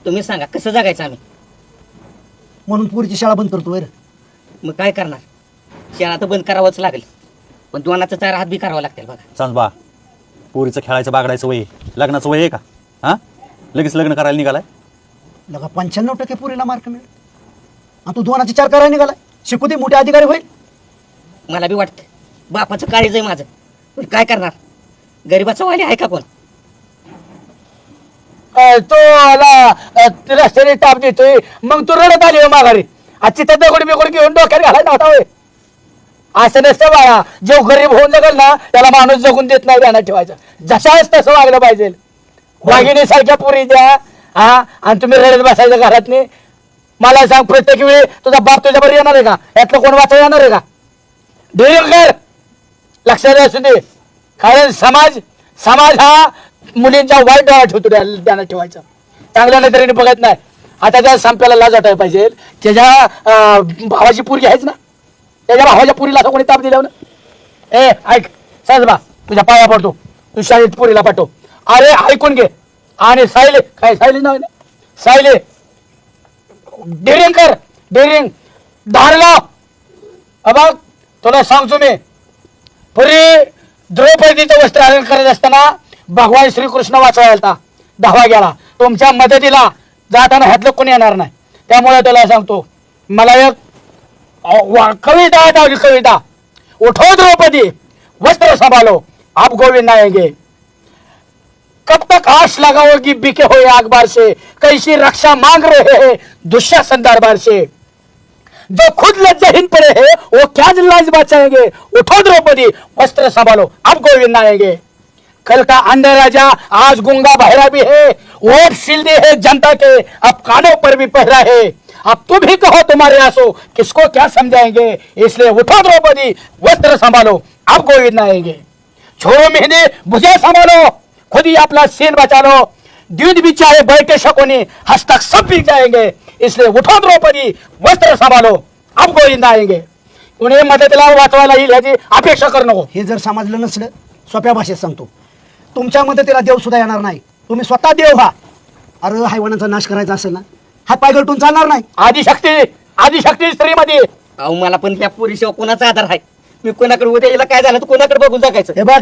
तुम्ही सांगा कसं जगायचं आम्ही? म्हणून पुरीची शाळा बंद करतोय रे. मग काय करणार? शाळा तर बंद करावंच लागेल, पण दोनाचा 4 हात बी करावं लागतील बघा. सांजबा, पोरीचं खेळायचं बागडायचं वय आहे, लग्नाचं वय आहे का? हा, लगेच लग्न करायला निघालाय? लगा 95% पुरीला मार्क मिळेल आणि तू 2चे 4 करायला निघालाय. शिकू दे, मोठे अधिकारी होईल. मला बी वाटतं बापाचं काळीज आहे माझं, पण काय करणार? गरीबाचं वाली आहे का कोण? तो आला रस्त्याने टाप देतोय, मग तू रडत आली माघारी. आजची तर दगड बिगड घेऊन डोक्यात घालायला नव्हता होय. असं नसतं बाळा, जो गरीब होऊन जगल ना त्याला माणूस जगून देत नाही, ध्यानात ठेवायचं. जसाच तसं वागलं पाहिजे. वाघिणी सारख्या पुरी द्या हा, आणि तुम्ही रडत बसायचं घरात नाही. मला सांग, प्रत्येक वेळी तुझा बाप तुझ्याबरोबर येणार आहे का? यातलं कोण वाचा येणार आहे का? कर लक्षात असू दे, कारण समाज हा मुलींच्या वाईट डोळा ठेवतो, ध्यानात ठेवायचं. चांगल्या नजरेने बघत नाही. आता त्या संप्याला लाज वाटायला पाहिजे. त्याच्या भावाची पुरी आहेच ना, त्याच्या भावाच्या पुरीला असं कोणी ताप दिल्यावर ना. ऐक साजबा, तुझ्या पाया पडतो, तू शाळेत पुरीला पाठव. अरे ऐकून घे. आणि सायले, काय सायले नाव आहे ना, सायले डेरिंग कर, डेरिंग धार लाव. बघ तुला सांगतो मी, पुरी द्रौपदीचं वस्त्रहरण करत असताना भगवान श्रीकृष्ण वाचवायला 10वा गेला. तुमच्या मदतीला जाताना ह्यातलं कोणी येणार नाही. त्यामुळे तुला सांगतो, मला एक कविता आठवली. कविता, उठो द्रौपदी वस्त्र संभालो, आप गोविंद आएंगे. कब तक आश लगाओगी बिके हुए अखबार से, कैसी रक्षा मांग रहे हैं दुशासन दरबार से. जो खुद लज्जाहीन पड़े हैं वो क्या लाज बचाएंगे. उठो द्रौपदी वस्त्र संभालो, अब गोविंद आएंगे. कल का अंधे राजा आज गूंगा बहरा भी है, वोट शिल्दे है जनता के अब कानों पर भी पहरा है. अब तुम ही कहो तुम्हारे आंसू किसको क्या समझाएंगे. इसलिए उठो द्रौपदी वस्त्र संभालो, अब गोविंद आएंगे. छोड़ो मेहंदी मुझे संभालो, खुद ही अपना सीन बचा लो. दूध भी चाहे बैठे शकोनी, हस्तक सब बिक जाएंगे. इसलिए उठो द्रौपदी वस्त्र संभालो, अब गोविंद आएंगे. उन्हें मदतीला वाचवायला येईल याची अपेक्षा करू नको. हे जर समजलं नसलं, सोप्या भाषेत सांगतो, तुमच्या मदतीला देव सुद्धा येणार नाही. तुम्ही स्वतः देव व्हा. अरे हैवानाचा नाश करायचा असेल ना, हात पाय गळटून चालणार नाही. आदिशक्ती स्त्रीमध्ये. अहो मला पण त्या पुरीशिवाय कोणाचा आधार आहे? मी कोणाकडे उद्या याला काय झालं तर कोणाकडे बघून जगायचं? हे बघ,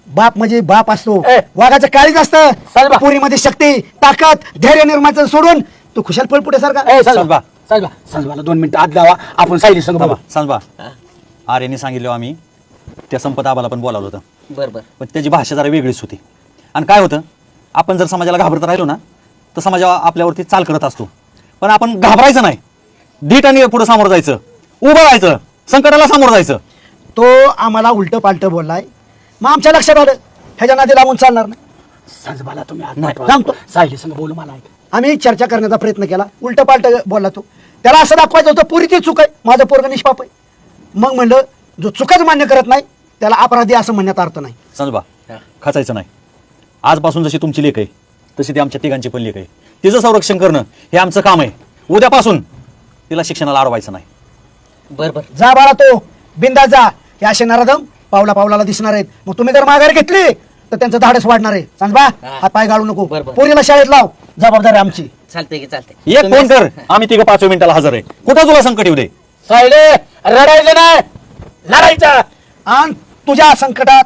बाप म्हणजे बाप असतो, ए. वाघाचं काळीज असतं. साहेबा. पुरीमध्ये शक्ती, ताकद, धैर्य निर्माण सोडून तू खुशाल पळपुटे सारखा. सांजबा, संजबाला 2 मिनिटं आत द्यावा, आपण सायली संग बाबा. सांजबा, आर्यने सांगितलं आम्ही त्या संपत आबाला पण बोलावलं होतं, बरोबर. पण त्याची भाषा जरा वेगळीच होती. आणि काय होतं, आपण जर समाजाला घाबरत राहिलो ना तर समाज आपल्यावरती चाल करत असतो. पण आपण घाबरायचं नाही, धीट आणि पुढे सामोरं जायचं, उभं राहायचं, संकटाला सामोरं जायचं. तो आम्हाला उलट पालट बोललाय, मग आमच्या लक्षात आलं ह्याच्या नादी लागून चालणार नाही. संजबाला तुम्ही आत नाही, पाठवा. सांगतो. सायली संग बोलू मला ऐक. आम्ही चर्चा करण्याचा प्रयत्न केला, उलट पालट बोलला तो. त्याला असं दाखवायचं होतं पुरीची चूक आहे, माझं पोरगं निष्पाप आहे. मग म्हणलं जो चुकच मान्य करत नाही त्याला अपराधी असं म्हणण्यात अर्थ नाही. संजबा, खचायचं नाही. आजपासून जशी तुमची लेख आहे तशी ती आमच्या तिघांची पण लेख आहे. तिचं संरक्षण करणं हे आमचं काम आहे. उद्यापासून तिला शिक्षणाला अडवायचं नाही. बरोबर. जा बाळा, तो बिंदा जा. हे असे नराधम पावला पावलाला दिसणार आहेत. मग तुम्ही जर माघार घेतली तर त्यांचं धाडस वाढणार आहे. सांजबा, हात पाय गाळू नको. बरोबर. पोरीला शाळेत लाव, जबाबदारी आमची. चालतंय की चालतंय. एक फोन कर, आम्ही तिघं 5 मिनिटाला हजर आहे. कुठं तुला संकट येऊ दे. सायले, रडायचं नाही, लढायचं. आणि तुझ्या संकटात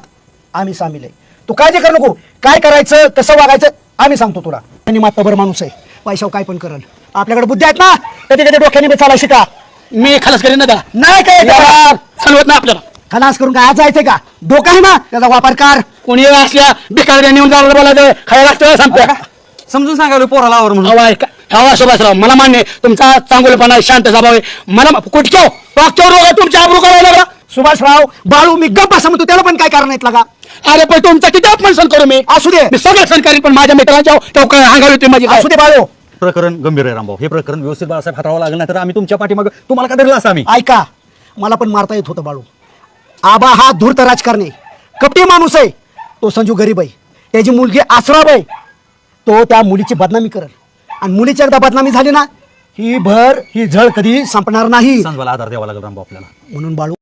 आम्ही सामील आहे. तू काळजी करू नको. काय करायचं, कसं वागायचं आम्ही सांगतो तुला. आणि मातबर माणूस आहे, पैशावर काय पण करेल. आपल्याकडे बुद्धी आहेत ना, कधी कधी डोक्याने बी चाला शिका. मी खलास करीन ना त्याला. नाही काय चालवत ना आपल्याला. खलास करून काय आज जायचंय का? डोका आहे ना, त्याचा वापर कर. कोणी असल्या भिकाऱ्या नेऊन जायला बोलायचं, खायला लागतं सांगतो. समजून सांगायला पोराला आवर म्हणून. हवा सुभाषराव, मला मान्य आहे तुमचा चांगुलपणा, शांत स्वभाव आहे. मला कुठच्या वाक्यावर रोग तुमच्या आबरू करायला लागला. सुभाषराव बाळू, मी गप्प असं म्हणतो, त्याला पण काय कारण आहेत लागा? अरे पण तुमचा किती अपमान सण करू मी? असू दे, मी सगळं सण करीन, पण माझ्या मित्रांच्या अंगावर होते माझी. असू दे बाळू. प्रकरण गंभीर आहे रामभाऊ. हे प्रकरण व्यवस्थित बाळासाहेब हाताळावं लागलं नाही तर आम्ही तुमच्या पाठीमागं तुम्हाला का धरलं असं आम्ही. ऐका, मला पण मारता येत होतं बाळू. आबा हा धूर्त राजकारणी, कपटी माणूस आहे. तो संजू गरीब आहे, त्याची मुलगी आसराब आहे. तो त्या मुलीची बदनामी करेल, आणि मुलीची एकदा बदनामी झाली ना, ही झळ कधी संपणार नाही. सांजबाला आधार द्यावा लागेल रामभाऊ आपल्याला. म्हणून बाळू